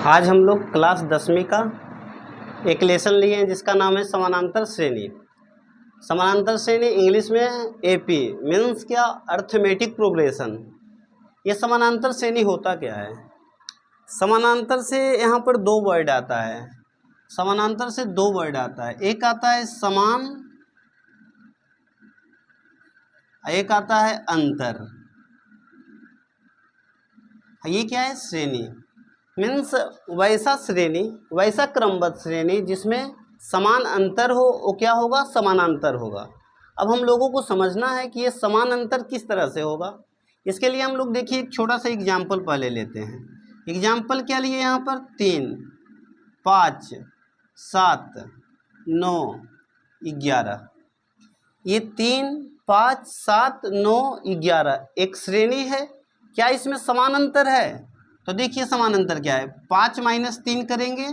आज हम लोग क्लास 10वीं का एक लेसन लिए हैं जिसका नाम है समानांतर श्रेणी। समानांतर श्रेणी इंग्लिश में एपी मीन्स क्या, अर्थमेटिक प्रोग्रेशन। ये समानांतर श्रेणी होता क्या है? समानांतर से यहाँ पर दो वर्ड आता है, समानांतर से दो वर्ड आता है, एक आता है समान, एक आता है अंतर। ये क्या है? श्रेणी मीन्स वैसा श्रेणी, वैसा क्रमबद्ध श्रेणी जिसमें समान अंतर हो, वो क्या होगा? समानांतर होगा। अब हम लोगों को समझना है कि ये समान अंतर किस तरह से होगा। इसके लिए हम लोग देखिए एक छोटा सा एग्जाम्पल पहले लेते हैं। एग्जाम्पल क्या लिए यहाँ पर? 3, 5, 7, 9, 11। ये 3, 5, 7, 9, 11 एक श्रेणी है। क्या इसमें समान अंतर है? तो देखिए समान अंतर क्या है। 5 - 3 करेंगे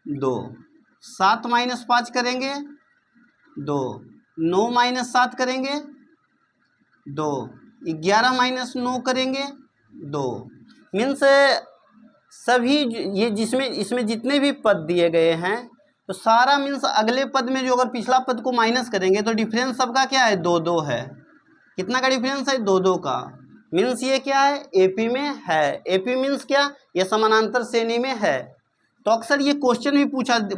2, 7 - 5 करेंगे 2, 9 - 7 करेंगे 2, 11 - 9 करेंगे 2। मीन्स सभी ये जिसमें इसमें जितने भी पद दिए गए हैं तो सारा मीन्स अगले पद में जो अगर पिछला पद को माइनस करेंगे तो डिफरेंस सबका क्या है? 2 2 है। कितना का डिफरेंस है? 2 2 का। मीन्स ये क्या है? एपी में है। एपी मीन्स क्या? ये समानांतर श्रेणी में है। तो अक्सर ये क्वेश्चन भी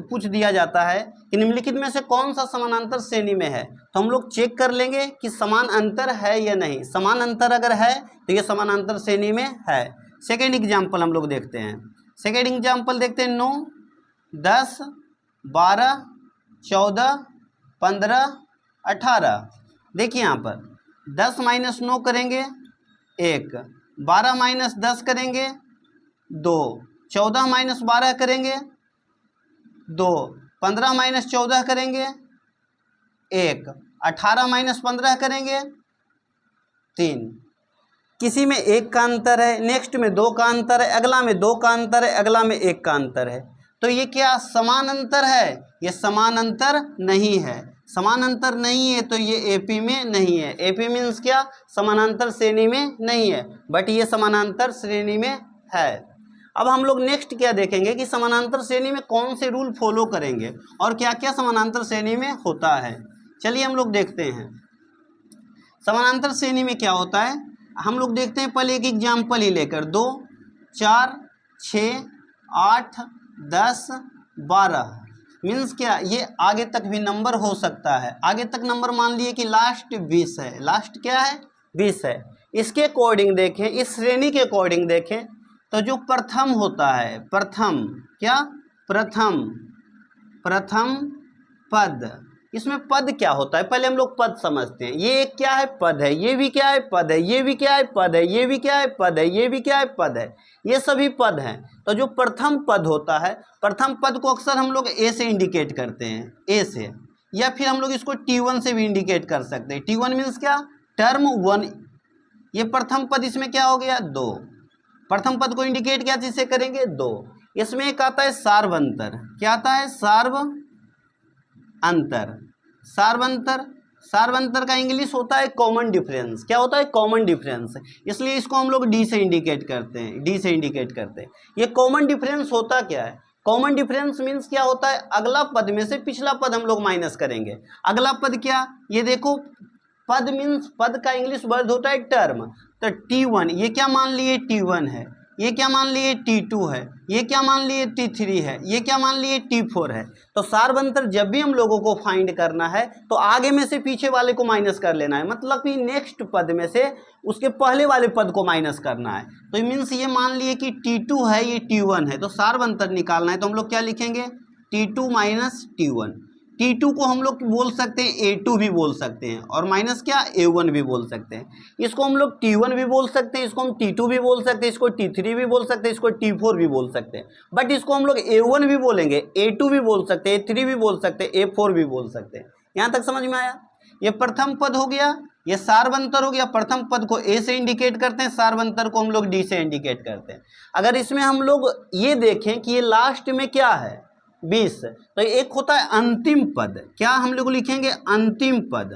पूछ दिया जाता है कि निम्नलिखित में से कौन सा समानांतर श्रेणी में है। तो हम लोग चेक कर लेंगे कि समान अंतर है या नहीं। समान अंतर अगर है तो ये समानांतर श्रेणी में है। सेकेंड एग्जाम्पल हम लोग देखते हैं। सेकेंड एग्जाम्पल देखते हैं। 9, 10, 12, 14, 15, 18। देखिए यहाँ पर 10 - 9 करेंगे 1, 12 - 10 करेंगे 2, 14 - 12 करेंगे 2, 15 - 14 करेंगे 1, 18 - 15 करेंगे 3। किसी में 1 का अंतर है, नेक्स्ट में 2 का अंतर है, अगला में 2 का अंतर है, अगला में 1 का अंतर है। तो ये क्या समान अंतर है? ये समान अंतर नहीं है। समान अंतर नहीं है तो ये एपी में नहीं है। एपी मीन्स क्या? समानांतर श्रेणी में नहीं है, बट ये समानांतर श्रेणी में है। अब हम लोग नेक्स्ट क्या देखेंगे कि समानांतर श्रेणी में कौन से रूल फॉलो करेंगे और क्या क्या समानांतर श्रेणी में होता है। चलिए हम लोग देखते हैं समानांतर श्रेणी में क्या होता है। हम लोग देखते हैं पहले एक एग्जाम्पल ही लेकर। 2, 4, 6, 8, 10, 12। मीन्स क्या? ये आगे तक भी नंबर हो सकता है। आगे तक नंबर मान लिए कि लास्ट 20 है। लास्ट क्या है? 20 है। इसके अकॉर्डिंग देखें, इस श्रेणी के अकॉर्डिंग देखें तो जो प्रथम होता है, प्रथम क्या? प्रथम पद। इसमें पद क्या होता है पहले हम लोग पद समझते हैं। ये एक क्या है? पद है। ये भी क्या है? पद है। ये भी क्या है? पद है। ये भी क्या है? पद है। ये भी क्या है? पद है। ये सभी पद हैं। तो जो प्रथम पद होता है, प्रथम पद को अक्सर हम लोग ए से इंडिकेट करते हैं, ए से, या फिर हम लोग इसको T1 से भी इंडिकेट कर सकते हैं। T1 मीन्स क्या? टर्म 1। ये प्रथम पद, इसमें क्या हो गया? 2। प्रथम पद को इंडिकेट क्या चीज से करेंगे? 2। इसमें एक आता है सार्वंतर। क्या आता है? अंतर। सार्वंतर, सार्वंतर का इंग्लिश होता है कॉमन डिफरेंस। क्या होता है? Common difference. इसलिए इसको हम लोग डी से इंडिकेट करते हैं, डी से इंडिकेट करते हैं। ये कॉमन डिफरेंस होता क्या है? कॉमन डिफरेंस मीन्स क्या होता है? अगला पद में से पिछला पद हम लोग माइनस करेंगे। अगला पद क्या? ये देखो, पद मीन्स पद का इंग्लिश वर्ड होता है टर्म। तो T1 ये क्या मान लिए? T1 है। ये क्या मान लिए? T2 है। ये क्या मान लिए? T3 है। ये क्या मान लिए? T4 है। तो सार्वंतर जब भी हम लोगों को फाइंड करना है तो आगे में से पीछे वाले को माइनस कर लेना है, मतलब कि नेक्स्ट पद में से उसके पहले वाले पद को माइनस करना है। तो मीन्स ये मान लिए कि T2 है, ये T1 है, तो सार्वंतर निकालना है। तो हम लोग क्या लिखेंगे? T2 - T1। T2 को हम लोग बोल सकते हैं A2 भी बोल सकते हैं, और माइनस क्या? A1 भी बोल सकते हैं। इसको हम लोग T1 भी बोल सकते हैं, इसको हम T2 भी बोल सकते हैं, इसको T3 भी बोल सकते हैं, इसको T4 भी बोल सकते हैं। बट इसको हम लोग A1 भी बोलेंगे, A2 भी बोल सकते हैं, A3 भी बोल सकते हैं, A4 भी बोल सकते हैं। यहाँ तक समझ में आया? ये प्रथम पद हो गया, ये सार्वंतर हो गया। प्रथम पद को A से इंडिकेट करते हैं, सार्वंतर को हम लोग D से इंडिकेट करते हैं। अगर इसमें हम लोग ये देखें कि ये लास्ट में क्या है? 20। तो एक होता है अंतिम पद। क्या हम लोग लिखेंगे? अंतिम पद।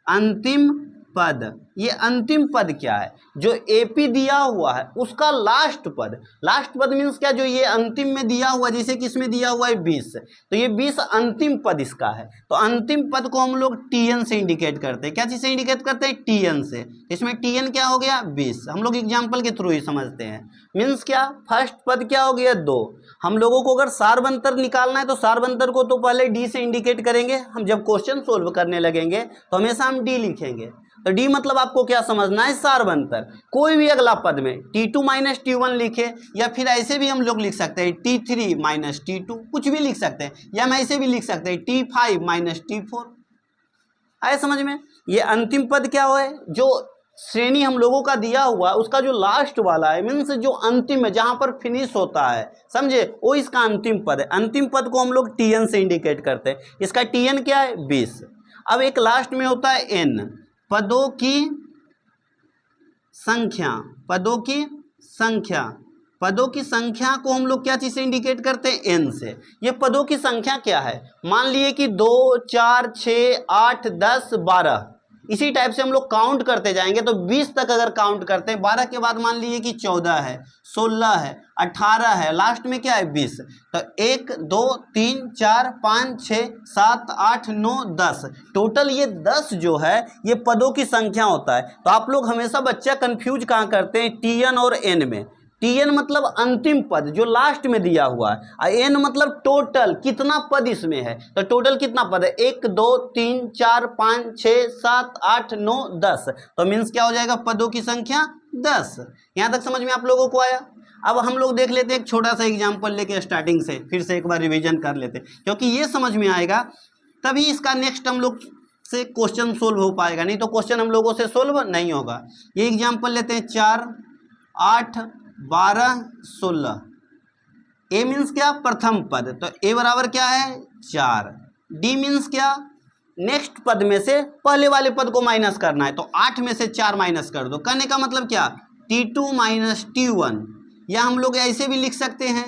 अंतिम पद, ये अंतिम पद क्या है, जो एपी दिया हुआ है उसका लास्ट पद। लास्ट पद मीन्स क्या, जो ये अंतिम में दिया हुआ, जैसे कि इसमें दिया हुआ है 20, तो ये 20 अंतिम पद इसका है। तो अंतिम पद को हम लोग टीएन से इंडिकेट करते हैं। क्या चीज से इंडिकेट करते हैं, टीएन से। इसमें टीएन क्या हो गया, 20। हम लोग एग्जाम्पल के थ्रू ही समझते हैं। मीन्स क्या, फर्स्ट पद क्या हो गया, 2। हम लोगों को अगर सारबंतर निकालना है तो सारबंतर को तो पहले डी से इंडिकेट करेंगे। हम जब क्वेश्चन सोल्व करने लगेंगे तो हमेशा हम डी लिखेंगे। तो डी मतलब आपको क्या समझना है, सारबंतर। कोई भी अगला पद में T2 माइनस T1 लिखे, या फिर ऐसे भी हम लोग लिख सकते हैं T3 माइनस T2, कुछ भी लिख सकते हैं, या हम ऐसे भी लिख सकते हैं T5 माइनस T4। आए समझ में। ये अंतिम पद क्या है, जो श्रेणी हम लोगों का दिया हुआ है उसका जो लास्ट वाला है, मीन्स जो अंतिम है, जहां पर फिनिश होता है, समझे, वो इसका अंतिम पद है। अंतिम पद को हम लोग टीएन से इंडिकेट करते हैं। इसका टीएन क्या है, 20। अब एक लास्ट में होता है एन, पदों की संख्या। पदों की संख्या, पदों की संख्या को हम लोग क्या चीज से इंडिकेट करते हैं, एन से। ये पदों की संख्या क्या है, मान लिए कि 2, 4, 6, 8, 10, 12, इसी टाइप से हम लोग काउंट करते जाएंगे। तो 20 तक अगर काउंट करते हैं, 12 के बाद मान लीजिए कि 14 है, 16 है, 18 है, लास्ट में क्या है, 20। तो 1, 2, 3, 4, 5, 6, 7, 8, 9, 10, टोटल ये 10 जो है ये पदों की संख्या होता है। तो आप लोग हमेशा बच्चा कंफ्यूज कहाँ करते हैं, टीएन और एन में। टीएन मतलब अंतिम पद जो लास्ट में दिया हुआ है, और एन मतलब टोटल कितना पद इसमें है। तो टोटल कितना पद है, 1, 2, 3, 4, 5, 6, 7, 8, 9, 10। तो मीन्स क्या हो जाएगा, पदों की संख्या 10। यहाँ तक समझ में आप लोगों को आया। अब हम लोग देख लेते हैं एक छोटा सा एग्जाम्पल लेके स्टार्टिंग से, फिर से एक बार रिविजन कर लेते हैं, क्योंकि ये समझ में आएगा तभी इसका नेक्स्ट हम लोग से क्वेश्चन सोल्व हो पाएगा, नहीं तो क्वेश्चन हम लोगों से सोल्व नहीं होगा। ये एग्जाम्पल लेते हैं, 4, 8, 12, 16। ए मीन्स क्या, प्रथम पद, तो ए बराबर क्या है, 4। डी मीन्स क्या, नेक्स्ट पद में से पहले वाले पद को माइनस करना है, तो 8 में से 4 माइनस कर दो। कहने का मतलब क्या, T2 माइनस T1, या हम लोग ऐसे भी लिख सकते हैं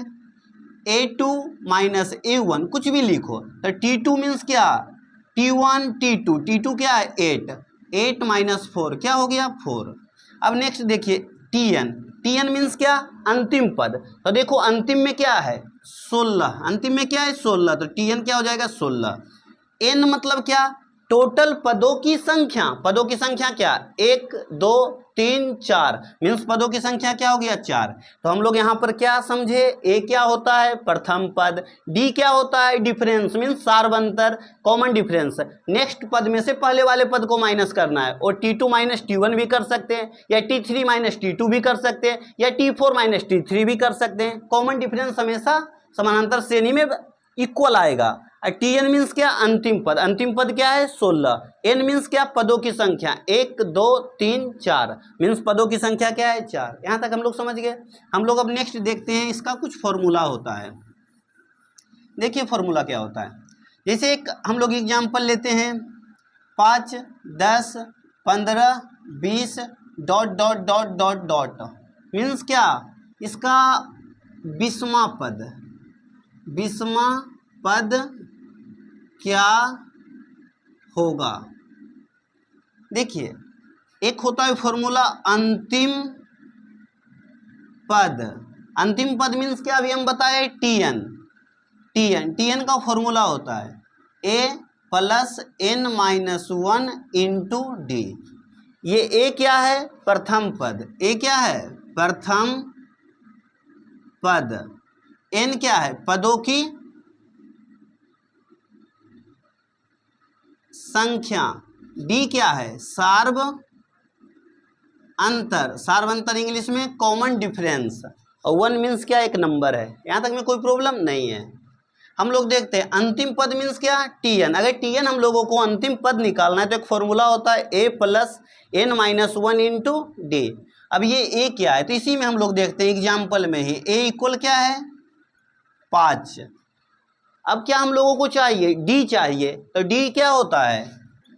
A2 माइनस A1, कुछ भी लिखो। तो T2 मीन्स क्या, T1 T2, T2 क्या है, 8, 8 माइनस 4 क्या हो गया, 4। अब नेक्स्ट देखिए TN, TN मीन्स क्या, अंतिम पद। तो देखो अंतिम में क्या है, 16, अंतिम में क्या है, 16, तो TN क्या हो जाएगा, 16। N मतलब क्या, टोटल पदों की संख्या। पदों की संख्या क्या, 1, 2, 3, 4, मीन्स पदों की संख्या क्या हो गया, 4। तो हम लोग यहाँ पर क्या समझे, ए क्या होता है, प्रथम पद, डी क्या होता है, डिफरेंस मीन्स सारबंतर, कॉमन डिफरेंस। नेक्स्ट पद में से पहले वाले पद को माइनस करना है, और T2 माइनस T1 भी कर सकते हैं, या T3 माइनस T2 भी कर सकते हैं, या T4 माइनस T3 भी कर सकते हैं। कॉमन डिफरेंस हमेशा समानांतर श्रेणी में इक्वल आएगा। Tn मीन्स क्या, अंतिम पद। अंतिम पद क्या है, 16। N मीन्स क्या, पदों की संख्या, 1, 2, 3, 4, मीन्स पदों की संख्या क्या है, 4। यहाँ तक हम लोग समझ गए। हम लोग अब नेक्स्ट देखते हैं, इसका कुछ फॉर्मूला होता है। देखिए फॉर्मूला क्या होता है। जैसे एक हम लोग एग्जाम्पल लेते हैं, 5, 10, 15, 20, dot dot dot dot dot, means क्या, इसका 20वां पद, 20वां पद क्या होगा। देखिए एक होता है फॉर्मूला अंतिम पद। अंतिम पद मीन्स क्या, अभी हम बताए TN। TN का फॉर्मूला होता है A plus N minus 1 into D. ये A क्या है, प्रथम पद, A क्या है, प्रथम पद। N क्या है, पदों की संख्या। डी क्या है, सार्व अंतर, सार्वंतर इंग्लिश में कॉमन डिफरेंस, और 1 मीन्स क्या, एक नंबर है। यहाँ तक में कोई प्रॉब्लम नहीं है। हम लोग देखते हैं अंतिम पद मीन्स क्या, TN। अगर TN हम लोगों को अंतिम पद निकालना है तो एक फॉर्मूला होता है A plus N minus 1 into D. अब ये A क्या है, तो इसी में हम लोग देखते हैं एग्जाम्पल में ही, A इक्वल क्या है, 5। अब क्या हम लोगों को चाहिए, D चाहिए, तो D क्या होता है,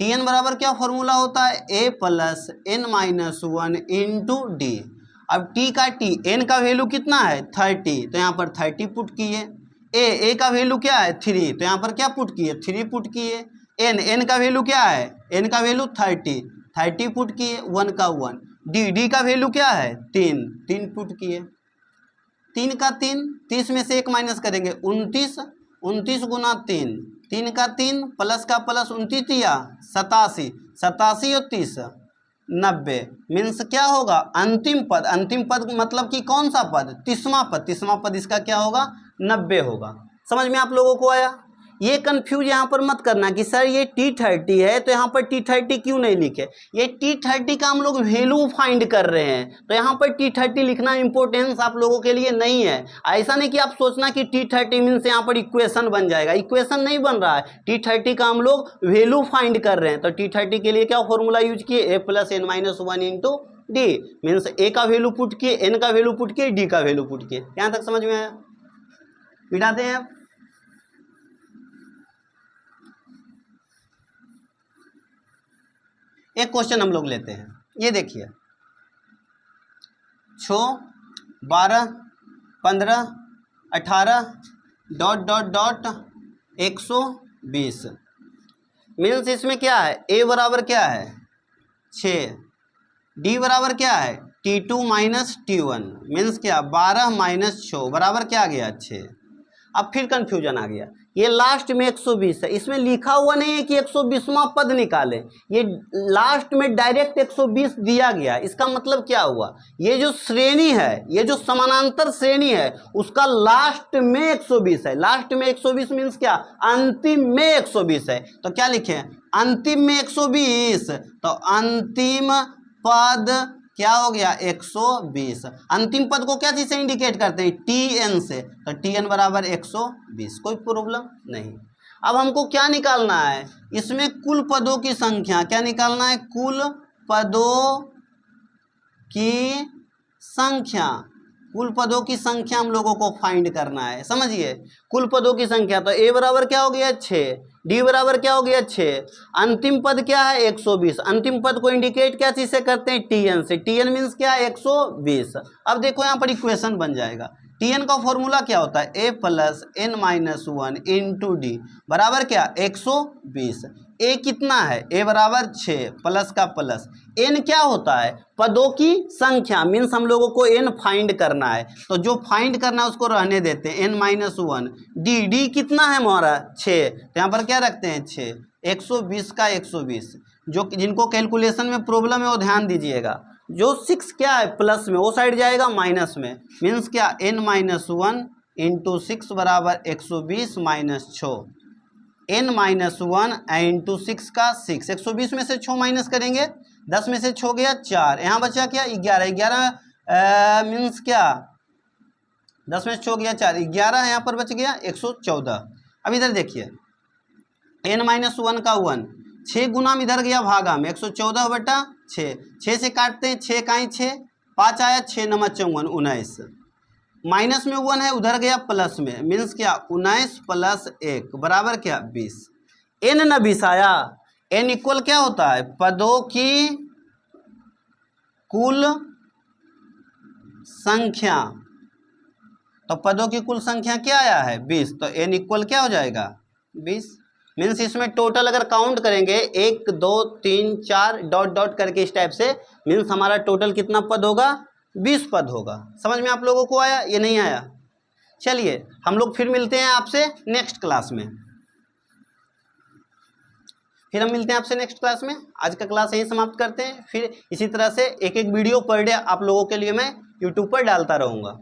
Tn बराबर क्या फॉर्मूला होता है, a plus n minus 1 into D. अब t का t, n का वैल्यू कितना है 30, तो यहाँ पर 30 पुट किए। a का वैल्यू क्या है 3, तो यहाँ पर क्या पुट किए 3 पुट किए। n का वैल्यू क्या है, n का वैल्यू 30 पुट किए, 1 का 1। d का वैल्यू क्या है 3 पुट किए। 3 का 3, 30 में से 1 माइनस करेंगे 29 गुना 3 का 3 प्लस का प्लस 29 या 87 और 30 90। मीन्स क्या होगा अंतिम पद मतलब कि कौन सा पद, तीसवां पद इसका क्या होगा 90 होगा। समझ में आप लोगों को आया। ये कंफ्यूज यहाँ पर मत करना कि सर ये T30 है तो यहाँ पर T30 क्यों नहीं लिखे। ये T30 का हम लोग वैल्यू फाइंड कर रहे हैं, तो यहाँ पर T30 लिखना इंपॉर्टेंस आप लोगों के लिए नहीं है। ऐसा नहीं कि आप सोचना कि T30 मीन्स यहाँ पर इक्वेशन बन जाएगा, इक्वेशन नहीं बन रहा है। T30 का हम लोग वैल्यू फाइंड कर रहे हैं, तो T30 के लिए क्या फॉर्मूला यूज किए, a plus n minus 1 into D. Means a का वैल्यू पुट किए, n का वैल्यू पुट किए, d का वैल्यू पुट किए। यहाँ तक समझ में आया। मिटाते हैं आप। एक क्वेश्चन हम लोग लेते हैं, ये देखिए 6 12 15 18 ... 120। मीन्स इसमें क्या है, a बराबर क्या है 6, d बराबर क्या है T2 माइनस T1। मीन्स क्या 12 माइनस 6 बराबर क्या आ गया 6। अब फिर कंफ्यूजन आ गया, ये लास्ट में 120 है, इसमें लिखा हुआ नहीं है कि 120वां पद निकालें, ये लास्ट में डायरेक्ट 120 दिया गया। इसका मतलब क्या हुआ, ये जो श्रेणी है, ये जो समानांतर श्रेणी है उसका लास्ट में 120 है। लास्ट में 120 मीन्स क्या, अंतिम में 120 है। तो क्या लिखें, अंतिम में 120, तो अंतिम पद क्या हो गया 120। अंतिम पद को क्या चीज से इंडिकेट करते हैं, Tn से, तो Tn बराबर 120, कोई प्रॉब्लम नहीं। अब हमको क्या निकालना है, इसमें कुल पदों की संख्या, क्या निकालना है, कुल पदों की संख्या। कुल पदों की संख्या हम लोगों को फाइंड करना है, समझिए। कुल पदों की संख्या, तो a बराबर क्या हो गया 6, d बराबर क्या हो गया 6, अंतिम पद क्या है 120। अंतिम पद को इंडिकेट क्या चीज से करते हैं, Tn से। Tn मीन्स क्या है 120। अब देखो यहाँ पर इक्वेशन बन जाएगा। Tn का फॉर्मूला क्या होता है, a plus n minus 1 into D बराबर क्या 120। a कितना है, a बराबर 6 प्लस का प्लस, n क्या होता है पदों की संख्या। मीन्स हम लोगों को n फाइंड करना है, तो जो फाइंड करना है उसको रहने देते हैं, n माइनस 1। d कितना है हमारा 6, तो यहाँ पर क्या रखते हैं 6, 120 का 120। जो जिनको कैलकुलेशन में प्रॉब्लम है वो ध्यान दीजिएगा, जो 6 क्या है प्लस में, वो साइड जाएगा माइनस में। मीन्स क्या n माइनस 1 इंटू 6 बराबर 120 माइनस 6, n माइनस 1 इंटू 6 का 6। 120 में से 6 माइनस करेंगे, 10 में से 6 गया 4, यहाँ बचा क्या 11 मीन्स क्या 10 में से 6 गया 4, 11 यहाँ पर बच गया 114। अब इधर देखिए n माइनस 1 का 1, 6 गुना में इधर गया भागा में 114 बटा 6, 6 से काटते हैं 6 का ही 6, 5 आया 6 नंबर 54 19, माइनस में 1 है उधर गया प्लस में। मीन्स क्या 19 प्लस 1 बराबर क्या 20। n न 20 आया, n इक्वल क्या होता है पदों की कुल संख्या। तो पदों की कुल संख्या क्या आया है 20, तो n इक्वल क्या हो जाएगा 20। मीन्स इसमें टोटल अगर काउंट करेंगे 1 2 3 4 डॉट डॉट करके इस टाइप से, मीन्स हमारा टोटल कितना पद होगा 20 पद होगा। समझ में आप लोगों को आया, ये नहीं आया। चलिए हम लोग फिर मिलते हैं आपसे नेक्स्ट क्लास में, फिर हम मिलते हैं आपसे नेक्स्ट क्लास में। आज का क्लास यहीं समाप्त करते हैं, फिर इसी तरह से एक एक वीडियो पर डे आप लोगों के लिए मैं यूट्यूब पर डालता रहूँगा।